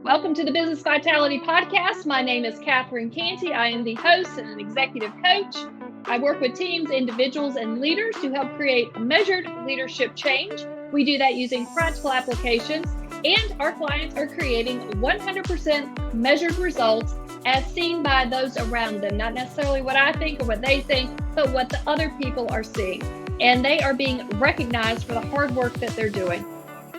Welcome to the Business Vitality Podcast. My name is Catherine Cantey. I am the host and an executive coach. I work with teams, individuals, and leaders to help create measured leadership change. We do that using practical applications, and our clients are creating 100% measured results as seen by those around them. Not necessarily what I think or what they think, but what the other people are seeing. And they are being recognized for the hard work that they're doing.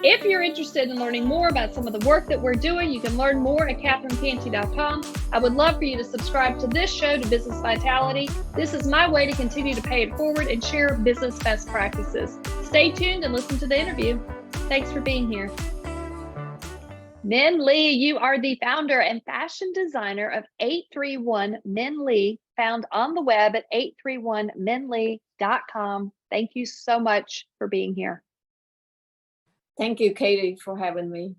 If you're interested in learning more about some of the work that we're doing, you can learn more at catherinecantey.com. I would love for you to subscribe to this show, to Business Vitality. This is my way to continue to pay it forward and share business best practices. Stay tuned and listen to the interview. Thanks for being here. MinhLe, you are the founder and fashion designer of 831MinhLe, found on the web at 831MinhLe.com. Thank you so much for being here. Thank you, Katie, for having me.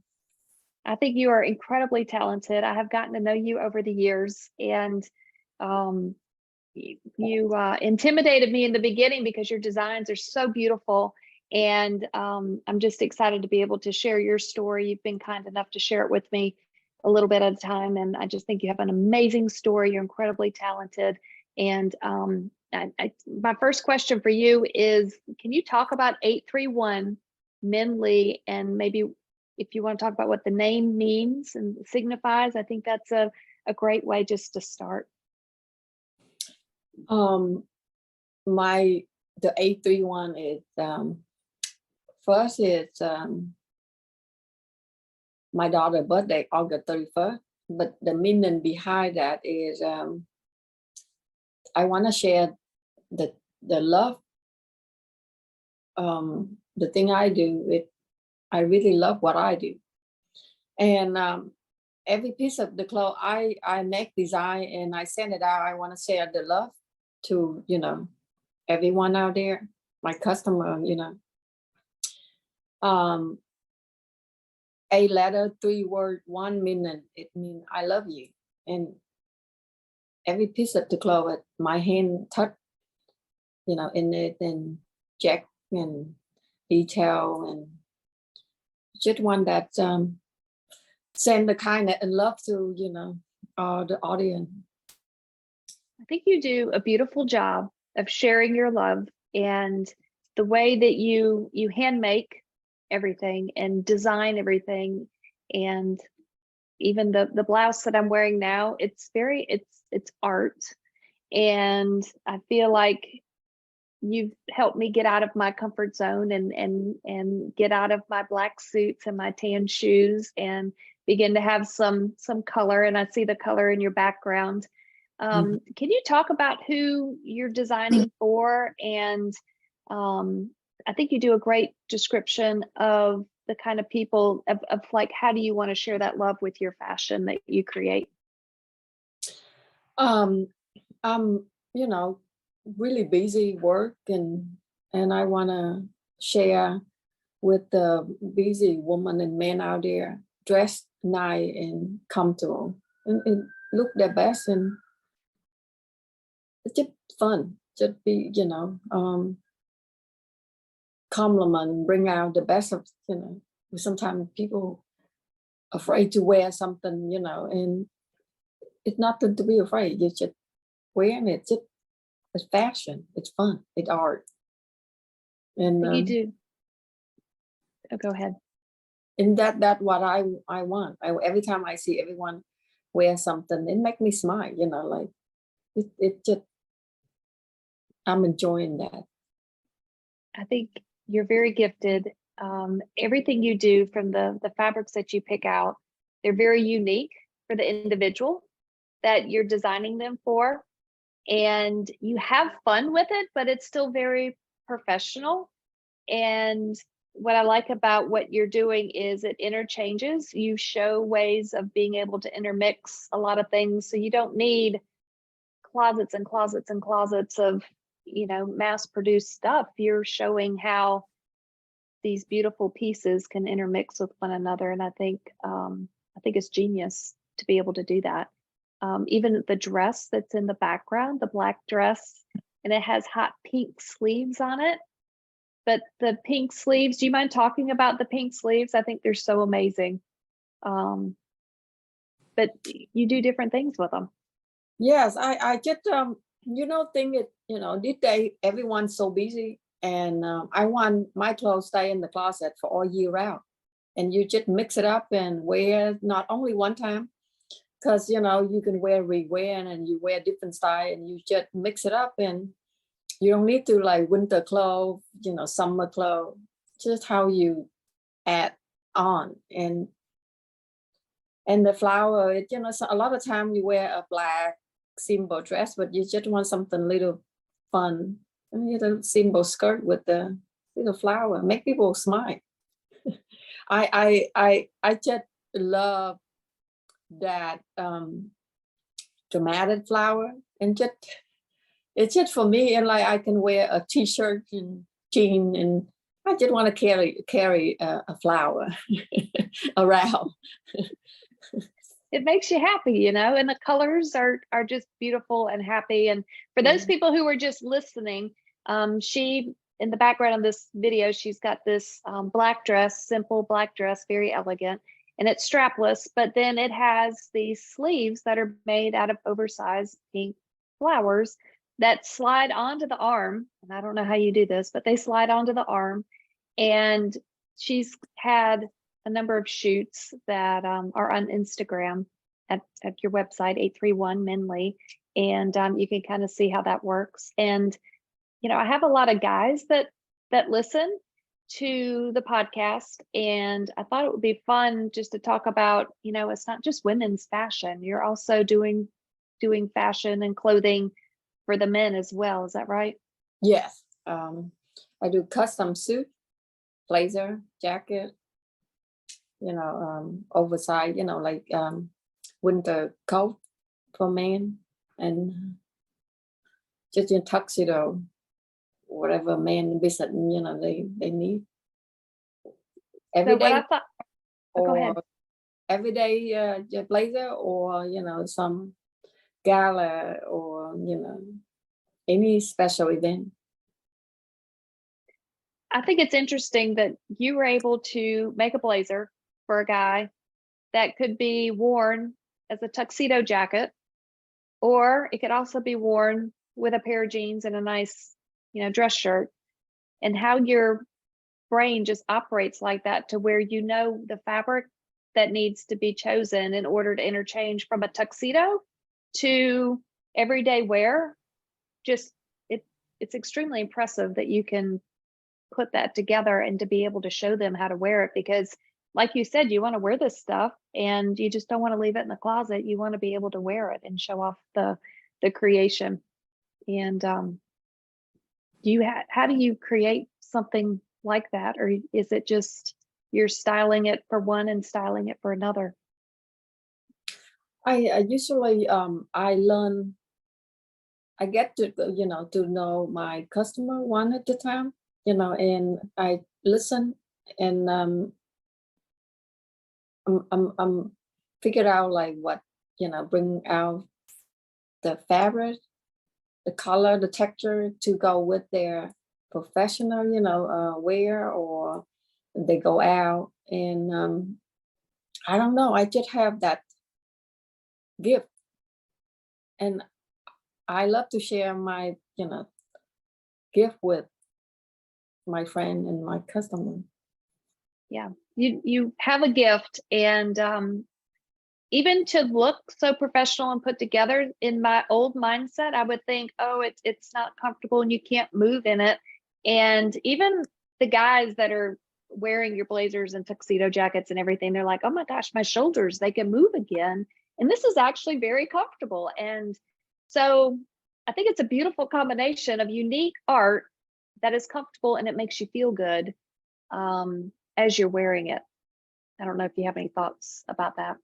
I think you are incredibly talented. I have gotten to know you over the years, and you intimidated me in the beginning because your designs are so beautiful. And I'm just excited to be able to share your story. You've been kind enough to share it with me a little bit at a time. And I just think you have an amazing story. You're incredibly talented. And my first question for you is, can you talk about 831MinhLe, and maybe if you want to talk about what the name means and signifies? I think that's a great way just to start. The 831 is first it's my daughter's birthday, August 31st. But the meaning behind that is I want to share the love. The thing I do, I really love what I do. And every piece of the clothes I make, design, and I send it out. I want to share the love to, everyone out there, my customer, 8 letter, 3 word, 1 meaning. It means I love you. And every piece of the clothes, my hand touch, in it, and check and detail, and just one that send the kindness and love to the audience. I think you do a beautiful job of sharing your love, and the way that you hand make everything and design everything, and even the blouse that I'm wearing now, it's art. And I feel like you've helped me get out of my comfort zone and get out of my black suits and my tan shoes and begin to have some color. And I see the color in your background. Can you talk about who you're designing for? And I think you do a great description of the kind of people of like, how do you want to share that love with your fashion that you create? Really busy work, and I want to share with the busy woman and men out there, dress nice and comfortable and look their best, and it's just fun. Just be, compliment, bring out the best of, sometimes people afraid to wear something, and it's nothing to be afraid. You just wearing it. It's fashion. It's fun. It's art. And you do. Oh, go ahead. And that's what I want. Every time I see everyone wear something, it makes me smile. Like it just. I'm enjoying that. I think you're very gifted. Everything you do, from the fabrics that you pick out, they're very unique for the individual that you're designing them for. And you have fun with it, but it's still very professional. And what I like about what you're doing is it interchanges. You show ways of being able to intermix a lot of things. So you don't need closets and closets and closets of, mass produced stuff. You're showing how these beautiful pieces can intermix with one another. And I think it's genius to be able to do that. Even the dress that's in the background, the black dress, and it has hot pink sleeves on it, but the pink sleeves, do you mind talking about the pink sleeves? I think they're so amazing. But you do different things with them. Yes, I just think it, these days everyone's so busy, and I want my clothes stay in the closet for all year round, and you just mix it up and wear not only one time, because you can rewear, and you wear different style, and you just mix it up, and you don't need to like winter clothes, summer clothes, just how you add on. And the flower, so a lot of time you wear a black simple dress, but you just want something little fun. And you get a simple skirt with the little flower, make people smile. I just love that dramatic flower, and just it's just for me, and like I can wear a t-shirt and jean, and I just want to carry a flower around. It makes you happy, and the colors are just beautiful and happy. And for those people who are just listening, she, in the background of this video, she's got this black dress, simple black dress, very elegant, and it's strapless, but then it has these sleeves that are made out of oversized pink flowers that slide onto the arm. And I don't know how you do this, but they slide onto the arm. And she's had a number of shoots that are on Instagram at your website, 831MinhLe, and you can kind of see how that works. And I have a lot of guys that listen to the podcast, and I thought it would be fun just to talk about, it's not just women's fashion. You're also doing fashion and clothing for the men as well. Is that right? Yes. I do custom suit, blazer, jacket, oversized, like winter coat for men, and just in tuxedo, whatever men visit, they need. Every day, I thought, go ahead. Everyday blazer, or some gala, or any special event. I think it's interesting that you were able to make a blazer for a guy that could be worn as a tuxedo jacket, or it could also be worn with a pair of jeans and a nice, dress shirt, and how your brain just operates like that, to where the fabric that needs to be chosen in order to interchange from a tuxedo to everyday wear. Just it's extremely impressive that you can put that together and to be able to show them how to wear it, because like you said, you want to wear this stuff and you just don't want to leave it in the closet. You want to be able to wear it and show off the creation. And how do you create something like that, or is it just you're styling it for one and styling it for another? I usually I get to to know my customer one at a time, and I listen, and I'm figure out like what bring out the fabric, the color, the texture to go with their professional wear, or they go out. And I don't know, I just have that gift, and I love to share my gift with my friend and my customer. Yeah, you have a gift, and even to look so professional and put together, in my old mindset, I would think, oh, it's not comfortable and you can't move in it. And even the guys that are wearing your blazers and tuxedo jackets and everything, they're like, oh my gosh, my shoulders, they can move again. And this is actually very comfortable. And so I think it's a beautiful combination of unique art that is comfortable and it makes you feel good as you're wearing it. I don't know if you have any thoughts about that.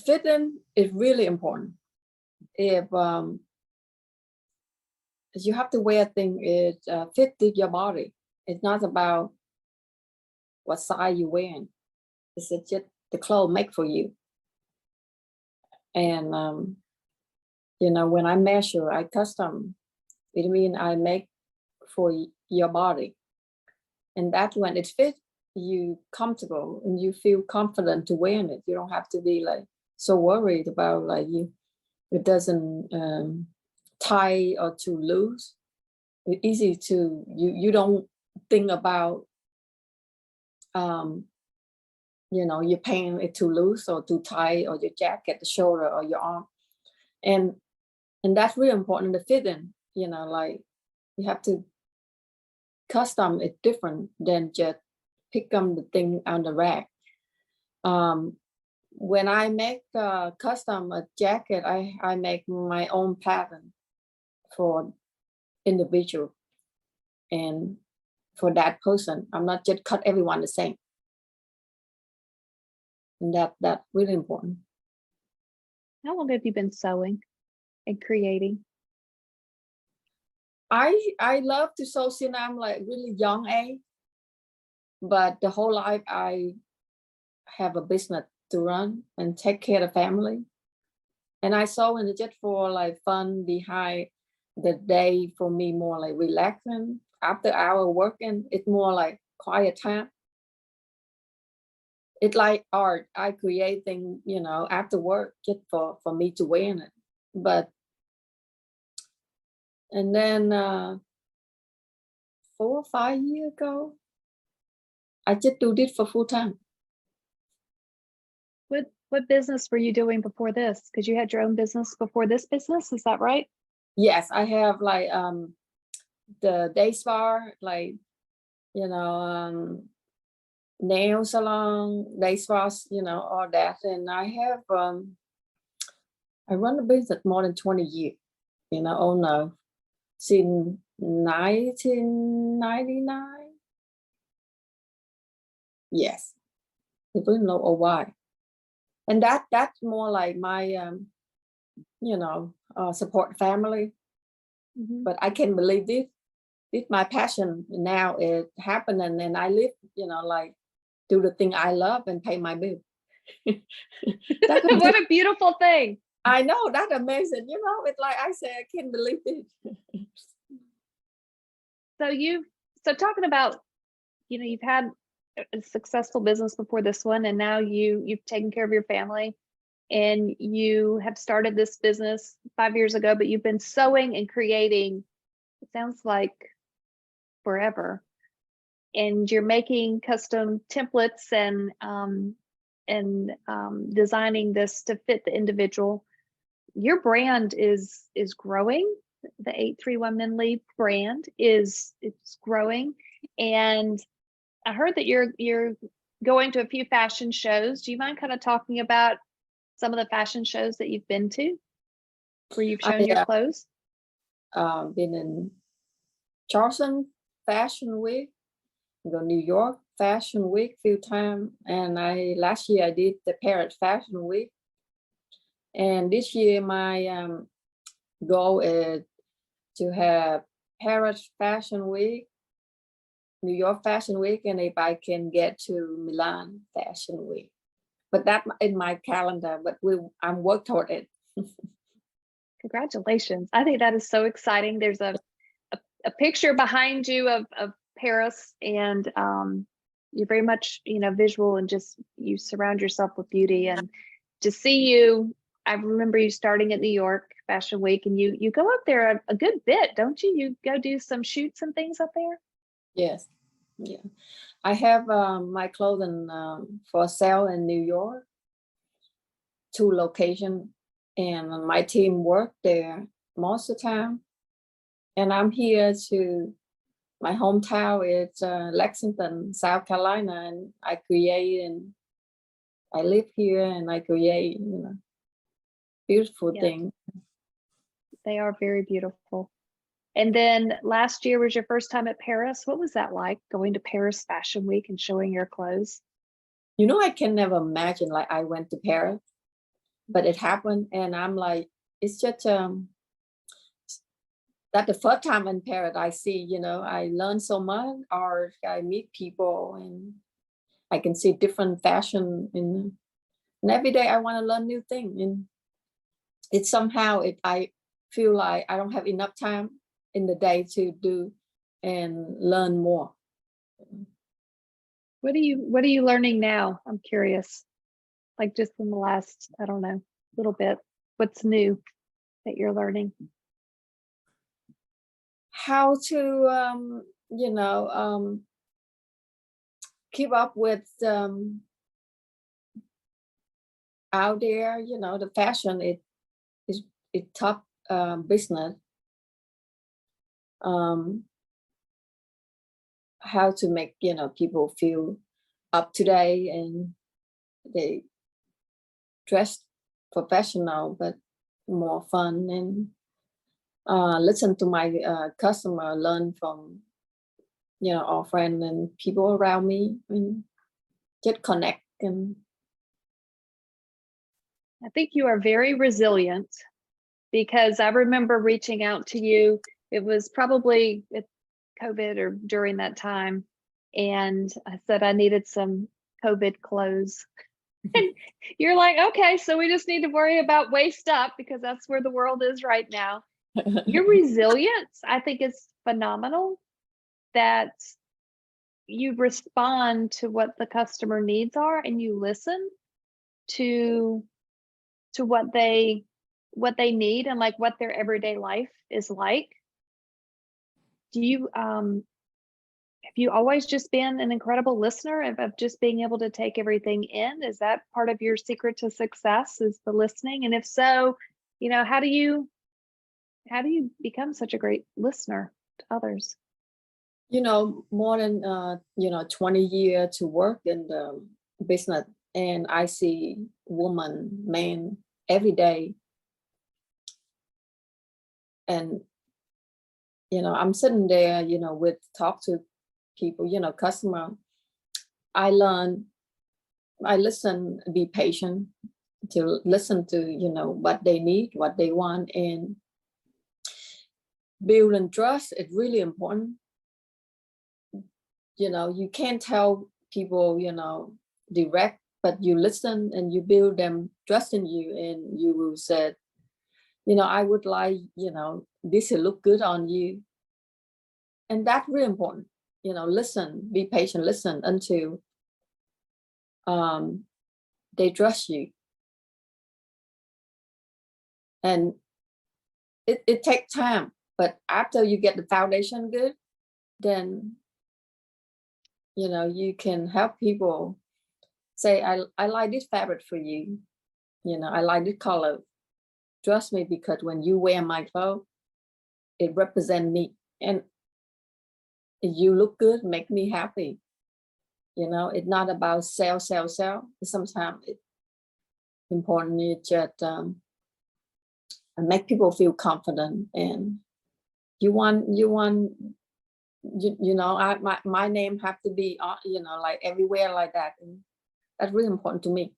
Fitting is really important. If you have to wear things it fit to your body. It's not about what size you're wearing. It's just the clothes make for you. And when I measure, I custom. It means I make for your body. And that's when it fits you comfortable and you feel confident to wear it. You don't have to be like so worried about like it doesn't tie or too loose. It's easy to you don't think about you're paying it too loose or too tight, or your jacket, the shoulder, or your arm. And that's really important to fit in, like you have to custom it different than just pick up the thing on the rack. When I make custom a jacket, I make my own pattern for individual and for that person. I'm not just cut everyone the same. And that's really important. How long have you been sewing and creating? I love to sew since I'm like really young age, but the whole life I have a business to run and take care of the family. And I sew in just for like fun behind the day, for me more like relaxing. After hour working, it's more like quiet time. It's like art. I create things, after work just for me to wear in it. But and then 4 or 5 years ago, I just do this for full time. What business were you doing before this? Because you had your own business before this business, is that right? Yes, I have like the day spa, like nail salon, day spas, all that. And I have I run a business more than 20 years, since 1999. Yes, it's been a while. And that's more like my support family. Mm-hmm. But I can't believe this my passion now is happening, and I live, like do the thing I love and pay my bill. What a beautiful thing. I know, that's amazing. It's like I say, I can't believe it. So talking about, you've had a successful business before this one, and now you've taken care of your family, and you have started this business 5 years ago, but you've been sewing and creating, it sounds like forever. And you're making custom templates and designing this to fit the individual. Your brand is growing. The 831MinhLe brand it's growing, and I heard that you're going to a few fashion shows. Do you mind kind of talking about some of the fashion shows that you've been to, where you've shown your clothes? Been in Charleston Fashion Week, go New York Fashion Week few times, and last year I did the Paris Fashion Week, and this year my goal is to have Paris Fashion Week, New York Fashion Week, and if I can get to Milan Fashion Week. But that's in my calendar, but I'm working toward it. Congratulations. I think that is so exciting. There's a picture behind you of Paris, and you're very much, visual, and just you surround yourself with beauty. And to see you, I remember you starting at New York Fashion Week, and you go up there a good bit, don't you? You go do some shoots and things up there? Yes. Yeah. I have my clothing for sale in New York, 2 locations, and my team work there most of the time. And I'm here my hometown is Lexington, South Carolina, and I create and I live here and I create, beautiful things. They are very beautiful. And then last year was your first time at Paris. What was that like, going to Paris Fashion Week and showing your clothes? I can never imagine like I went to Paris, but it happened, and I'm like, it's just that the first time in Paris I see, I learn so much, or I meet people, and I can see different fashion, and every day I want to learn new things. And it's somehow I feel like I don't have enough time in the day to do and learn more. What are you learning now? I'm curious. Like just in the last, I don't know, little bit. What's new that you're learning? How to keep up with out there, the fashion is top business. How to make people feel up to date and they dress professional but more fun, and listen to my customer, learn from our friends and people around me, and just connect. And I think you are very resilient, because I remember reaching out to you. It was probably at COVID or during that time. And I said I needed some COVID clothes. And you're like, okay, so we just need to worry about waist up, because that's where the world is right now. Your resilience, I think, is phenomenal, that you respond to what the customer needs are and you listen to what they need and like what their everyday life is like. Do you have you always just been an incredible listener of just being able to take everything in? Is that part of your secret to success, is the listening? And if so, how do you become such a great listener to others? More than 20 years to work in the business, and I see woman, man every day, and I'm sitting there with talk to people, customer. I listen, be patient to listen to what they need, what they want, and building trust is really important. You can't tell people direct, but you listen and you build them trust in you, and you will say, I would like this to look good on you. And that's really important. Listen, be patient, listen until they trust you. And it takes time, but after you get the foundation good, then you can help people say, I like this fabric for you. I like this color. Trust me, because when you wear my clothes, it represents me, and you look good, make me happy. It's not about sell. Sometimes it's important to just make people feel confident, and my name have to be like everywhere like that, and that's really important to me.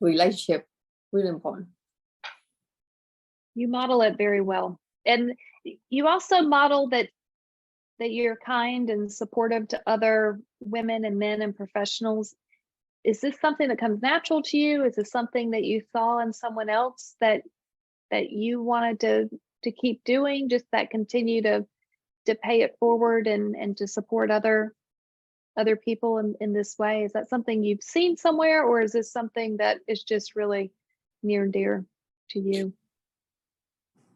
Relationship, really important. You model it very well, and you also model that you're kind and supportive to other women and men and professionals. Is this something that comes natural to you? Is this something that you saw in someone else that you wanted to keep doing, just that continue to pay it forward and to support other people in this way? Is that something you've seen somewhere, or is this something that is just really near and dear to you?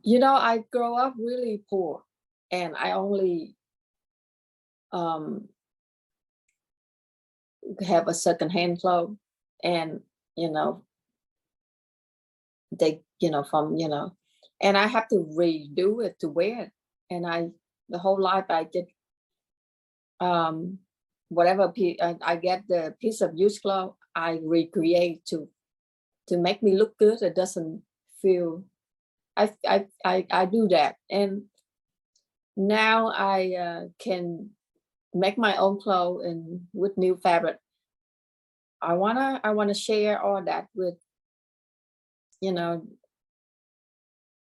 I grew up really poor, and I only have a second-hand clothes, and they from and I have to redo it to wear it, and the whole life I did whatever I get the piece of used clothes, I recreate to make me look good. It doesn't feel I do that, and now I can make my own clothes and with new fabric. I wanna share all that with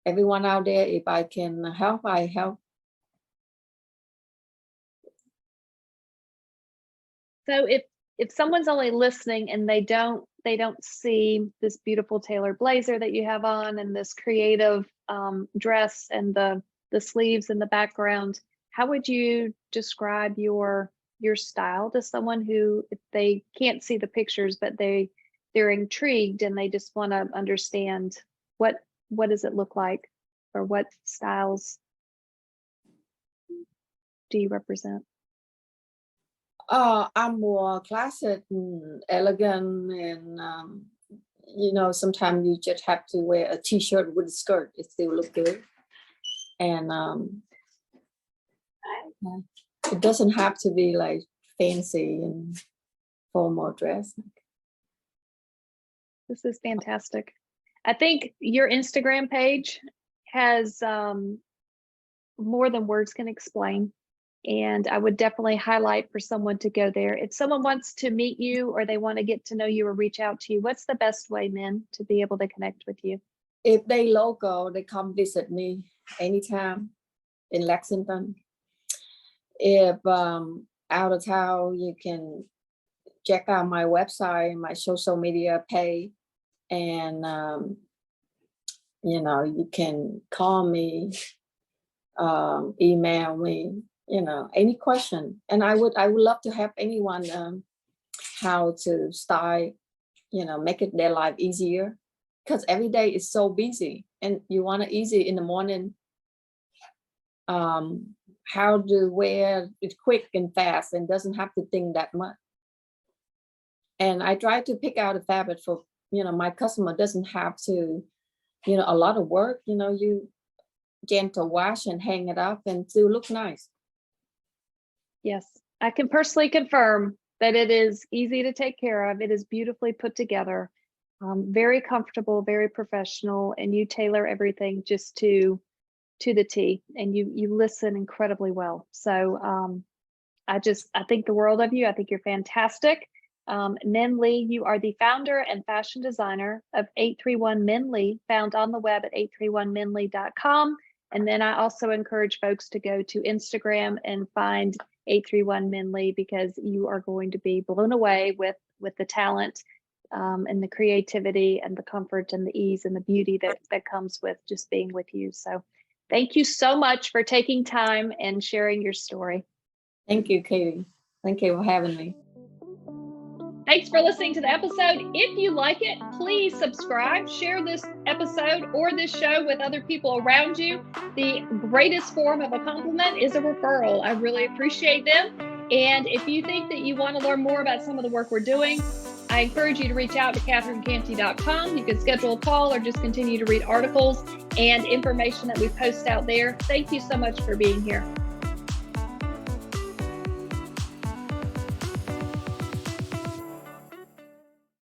everyone out there. If I can help, I help. So if someone's only listening and they don't see this beautiful tailored blazer that you have on, and this creative dress and the sleeves in the background, how would you describe your style to someone who, if they can't see the pictures, but they're intrigued and they just want to understand what does it look like, or what styles do you represent? I'm more classic and elegant, and sometimes you just have to wear a t-shirt with a skirt. It still look good, and it doesn't have to be like fancy and formal dress. This is fantastic. I think your Instagram page has more than words can explain. And I would definitely highlight for someone to go there. If someone wants to meet you or they want to get to know you or reach out to you, what's the best way, Minh, to be able to connect with you? If they local, they come visit me anytime in Lexington. If out of town, you can check out my website, my social media page, and you can call me, email me, any question. And I would love to help anyone how to style, make it their life easier, because every day is so busy and you want it easy in the morning. How to wear it quick and fast and doesn't have to think that much. And I try to pick out a fabric for, my customer doesn't have to, a lot of work, you gentle wash and hang it up and still look nice. Yes, I can personally confirm that it is easy to take care of. It is beautifully put together, very comfortable, very professional, and you tailor everything just to the T, and you listen incredibly well. So I think the world of you. I think you're fantastic. MinhLe, you are the founder and fashion designer of 831MinhLe, found on the web at 831MinhLe.com. And then I also encourage folks to go to Instagram and find 831MinhLe, because you are going to be blown away with the talent and the creativity and the comfort and the ease and the beauty that comes with just being with you. So thank you so much for taking time and sharing your story. Thank you, Katie. Thank you for having me. Thanks for listening to the episode. If you like it, please subscribe, share this episode or this show with other people around you. The greatest form of a compliment is a referral. I really appreciate them. And if you think that you want to learn more about some of the work we're doing, I encourage you to reach out to CatherineCantey.com. You can schedule a call or just continue to read articles and information that we post out there. Thank you so much for being here.